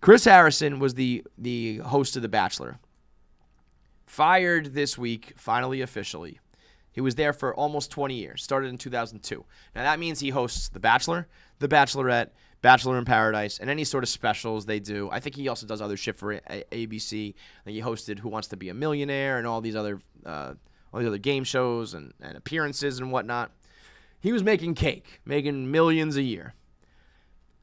Chris Harrison was the host of The Bachelor. Fired this week, finally officially. He was there for almost 20 years, started in 2002. Now that means he hosts The Bachelor, The Bachelorette, Bachelor in Paradise, and any sort of specials they do. I think he also does other shit for ABC. Like he hosted Who Wants to Be a Millionaire and all these other game shows and appearances and whatnot. He was making cake, making millions a year.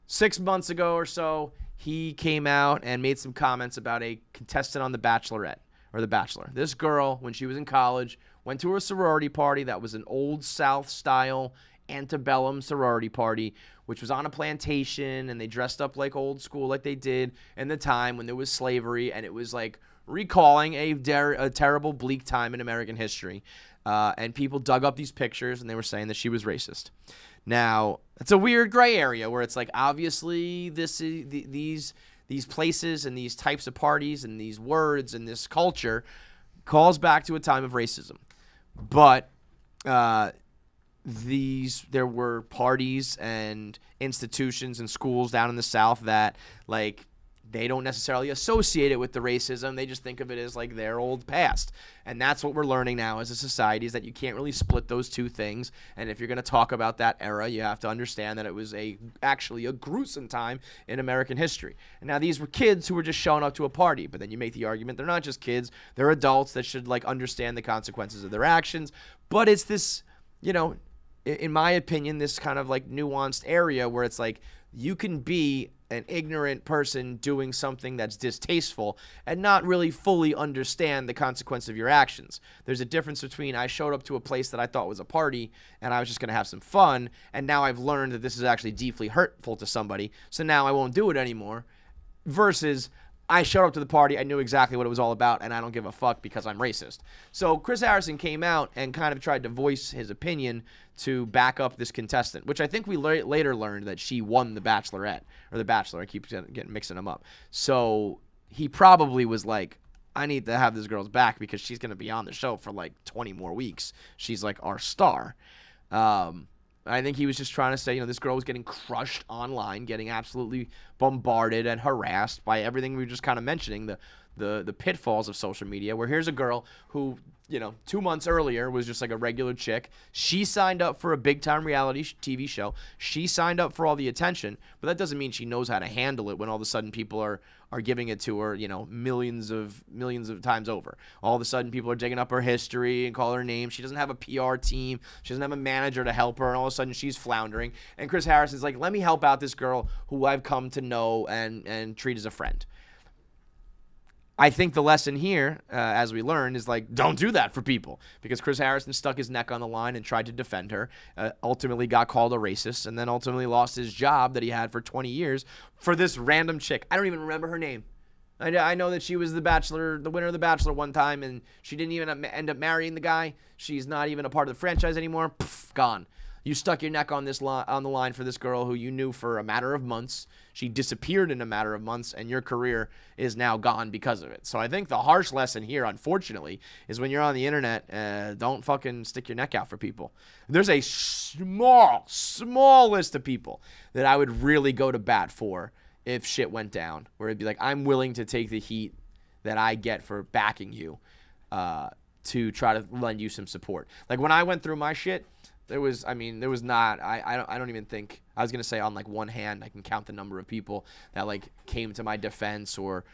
6 months ago or so, he came out and made some comments about a contestant on The Bachelorette or The Bachelor. This girl, when she was in college, went to a sorority party that was an old South style antebellum sorority party, which was on a plantation, and they dressed up like old school like they did in the time when there was slavery, and it was like recalling a terrible, bleak time in American history. And people dug up these pictures, and they were saying that she was racist. Now, it's a weird gray area where it's like, obviously, these places and these types of parties and these words and this culture calls back to a time of racism. But there were parties and institutions and schools down in the South that, like, they don't necessarily associate it with the racism. They just think of it as like their old past. And that's what we're learning now as a society, is that you can't really split those two things. And if you're going to talk about that era, you have to understand that it was actually a gruesome time in American history. And now these were kids who were just showing up to a party. But then you make the argument they're not just kids. They're adults that should like understand the consequences of their actions. But it's this, in my opinion, this kind of like nuanced area where it's like you can be an ignorant person doing something that's distasteful and not really fully understand the consequence of your actions. There's a difference between I showed up to a place that I thought was a party and I was just going to have some fun, and now I've learned that this is actually deeply hurtful to somebody, so now I won't do it anymore, versus I showed up to the party, I knew exactly what it was all about, and I don't give a fuck because I'm racist. So Chris Harrison came out and kind of tried to voice his opinion to back up this contestant, which I think we later learned that she won The Bachelorette, or The Bachelor. I keep mixing them up. So he probably was like, I need to have this girl's back because she's going to be on the show for like 20 more weeks. She's like our star. I think he was just trying to say, this girl was getting crushed online, getting absolutely bombarded and harassed by everything we were just kind of mentioning, the pitfalls of social media, where here's a girl who, 2 months earlier was just like a regular chick. She signed up for a big-time reality TV show. She signed up for all the attention, but that doesn't mean she knows how to handle it when all of a sudden people are giving it to her, millions of times over. All of a sudden people are digging up her history and calling her name. She doesn't have a PR team. She doesn't have a manager to help her, and all of a sudden she's floundering. And Chris Harrison's like, let me help out this girl who I've come to know and treat as a friend. I think the lesson here, as we learned, is like, don't do that for people, because Chris Harrison stuck his neck on the line and tried to defend her, ultimately got called a racist, and then ultimately lost his job that he had for 20 years for this random chick. I don't even remember her name. I know that she was the winner of The Bachelor one time, and she didn't even end up marrying the guy. She's not even a part of the franchise anymore. Poof, gone. You stuck your neck on the line for this girl who you knew for a matter of months. She disappeared in a matter of months, and your career is now gone because of it. So I think the harsh lesson here, unfortunately, is when you're on the internet, don't fucking stick your neck out for people. There's a small list of people that I would really go to bat for if shit went down, where it'd be like, I'm willing to take the heat that I get for backing you to try to lend you some support. Like when I went through my shit, there was not, I don't even think, I was going to say on like one hand, I can count the number of people that like came to my defense or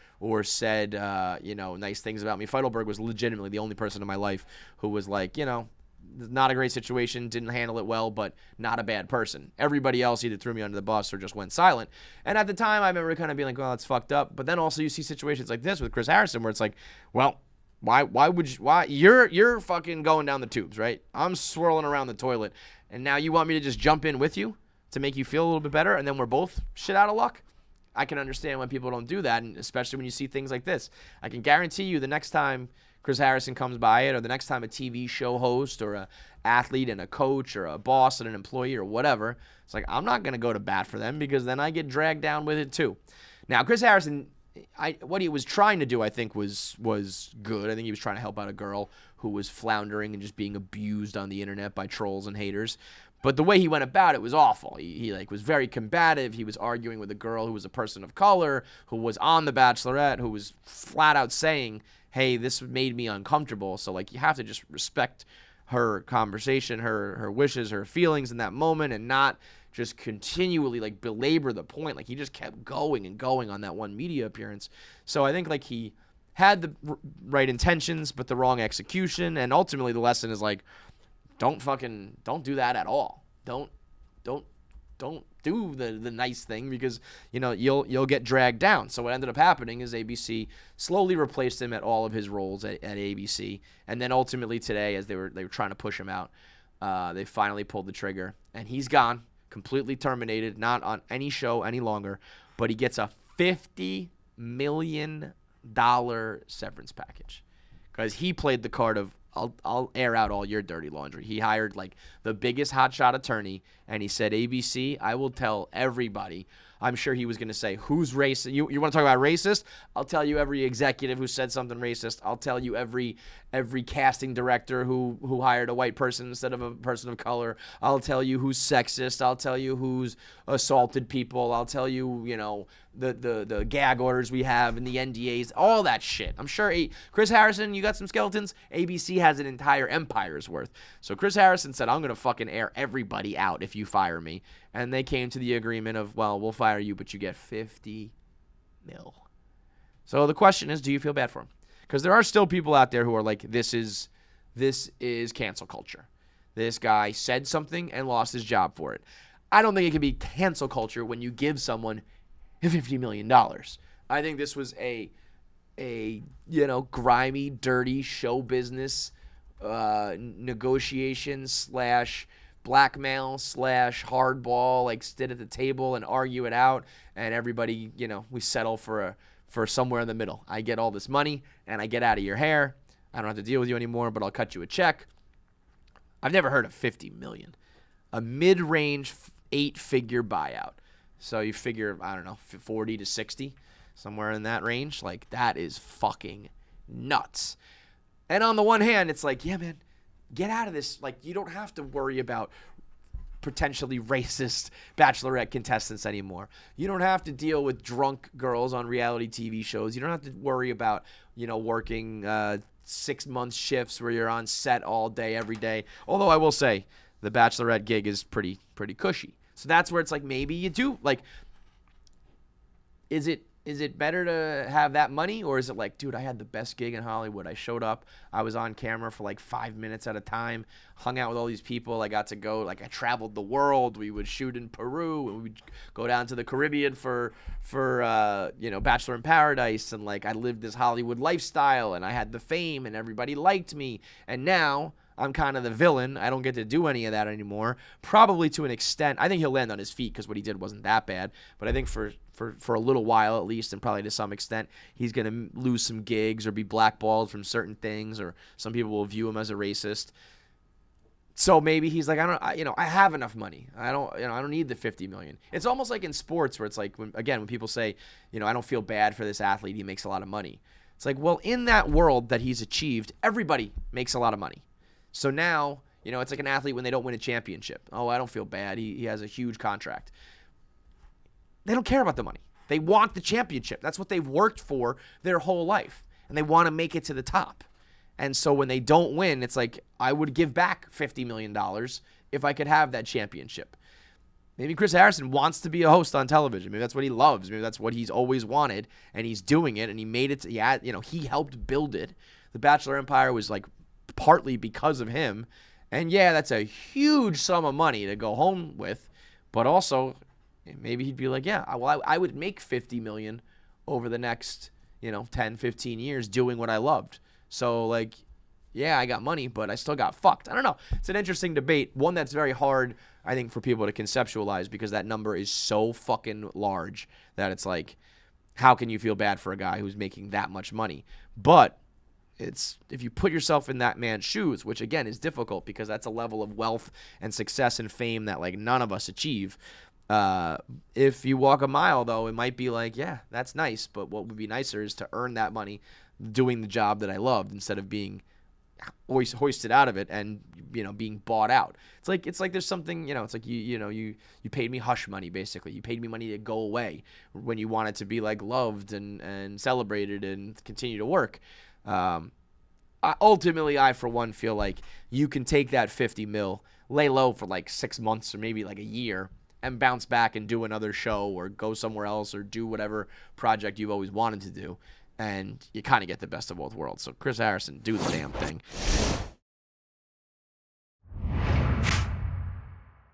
said, nice things about me. Feidelberg was legitimately the only person in my life who was like, not a great situation, didn't handle it well, but not a bad person. Everybody else either threw me under the bus or just went silent. And at the time, I remember kind of being like, well, that's fucked up. But then also you see situations like this with Chris Harrison where it's like, well, why you're fucking going down the tubes, right? I'm swirling around the toilet, and now you want me to just jump in with you to make you feel a little bit better, and then we're both shit out of luck? I can understand why people don't do that, and especially when you see things like this. I can guarantee you the next time Chris Harrison comes by it, or the next time a TV show host or a athlete and a coach or a boss and an employee or whatever, it's like, I'm not going to go to bat for them because then I get dragged down with it too. Now, Chris Harrison, what he was trying to do, I think, was good. I think he was trying to help out a girl who was floundering and just being abused on the internet by trolls and haters. But the way he went about it was awful. He like was very combative. He was arguing with a girl who was a person of color, who was on The Bachelorette, who was flat out saying, hey, this made me uncomfortable. So like you have to just respect her conversation, her wishes, her feelings in that moment, and not just continually like belabor the point. Like he just kept going and going on that one media appearance. So I think like he had the right intentions, but the wrong execution. And ultimately the lesson is like, don't do that at all. Don't do the nice thing, because you'll get dragged down. So what ended up happening is ABC slowly replaced him at all of his roles at ABC, and then ultimately today, as they were trying to push him out, they finally pulled the trigger, and he's gone, completely terminated, not on any show any longer. But he gets a $50 million severance package because he played the card of, I'll air out all your dirty laundry. He hired like the biggest hotshot attorney, and he said, ABC, I will tell everybody. I'm sure he was going to say, who's racist? You want to talk about racist? I'll tell you every executive who said something racist. I'll tell you every casting director who hired a white person instead of a person of color. I'll tell you who's sexist. I'll tell you who's assaulted people. I'll tell you, the gag orders we have and the NDAs, all that shit. I'm sure Chris Harrison, you got some skeletons? ABC has an entire empire's worth. So Chris Harrison said, I'm going to fucking air everybody out if you fire me. And they came to the agreement of, well, we'll fire you, but you get $50 million. So the question is, do you feel bad for him? Because there are still people out there who are like, this is cancel culture. This guy said something and lost his job for it. I don't think it can be cancel culture when you give someone $50 million. I think this was a grimy, dirty show business negotiation / blackmail / hardball, like sit at the table and argue it out, and everybody, we settle for somewhere in the middle. I get all this money and I get out of your hair. I don't have to deal with you anymore, but I'll cut you a check. I've never heard of $50 million. A mid-range 8-figure buyout. So you figure, I don't know, 40 to 60, somewhere in that range. Like, that is fucking nuts. And on the one hand, it's like, yeah, man, get out of this. Like, you don't have to worry about potentially racist Bachelorette contestants anymore. You don't have to deal with drunk girls on reality TV shows. You don't have to worry about, working 6-month shifts where you're on set all day, every day. Although I will say the Bachelorette gig is pretty cushy. So that's where it's like, maybe you do. Like, is it better to have that money, or is it like, dude, I had the best gig in Hollywood. I showed up. I was on camera for like 5 minutes at a time, hung out with all these people. I got to go, like, I traveled the world. We would shoot in Peru, and we would go down to the Caribbean for Bachelor in Paradise. And like, I lived this Hollywood lifestyle, and I had the fame, and everybody liked me. And now I'm kind of the villain. I don't get to do any of that anymore. Probably to an extent. I think he'll land on his feet because what he did wasn't that bad. But I think for a little while at least, and probably to some extent, he's going to lose some gigs or be blackballed from certain things, or some people will view him as a racist. So maybe he's like, I have enough money. I don't need the $50 million. It's almost like in sports where it's like, when people say, I don't feel bad for this athlete, he makes a lot of money. It's like, well, in that world that he's achieved, everybody makes a lot of money. So now, it's like an athlete when they don't win a championship. Oh, I don't feel bad. He has a huge contract. They don't care about the money. They want the championship. That's what they've worked for their whole life. And they want to make it to the top. And so when they don't win, it's like, I would give back $50 million if I could have that championship. Maybe Chris Harrison wants to be a host on television. Maybe that's what he loves. Maybe that's what he's always wanted. And he's doing it. And he made it. He helped build it. The Bachelor Empire was like partly because of him. And yeah, that's a huge sum of money to go home with. But also, maybe he'd be like, yeah, well, I would make $50 million over the next, 10, 15 years doing what I loved. So, like, yeah, I got money, but I still got fucked. I don't know. It's an interesting debate. One that's very hard, I think, for people to conceptualize, because that number is so fucking large that it's like, how can you feel bad for a guy who's making that much money? But it's, if you put yourself in that man's shoes, which again is difficult because that's a level of wealth and success and fame that like none of us achieve. If you walk a mile, though, it might be like, yeah, that's nice, but what would be nicer is to earn that money doing the job that I loved instead of being hoisted out of it and being bought out. It's like there's something, it's like you paid me hush money, basically. You paid me money to go away when you wanted to be like loved and celebrated and continue to work. Ultimately, I for one feel like you can take that 50 mil, lay low for like 6 months or maybe like a year, and bounce back and do another show or go somewhere else or do whatever project you've always wanted to do. And you kind of get the best of both worlds. So Chris Harrison, do the damn thing.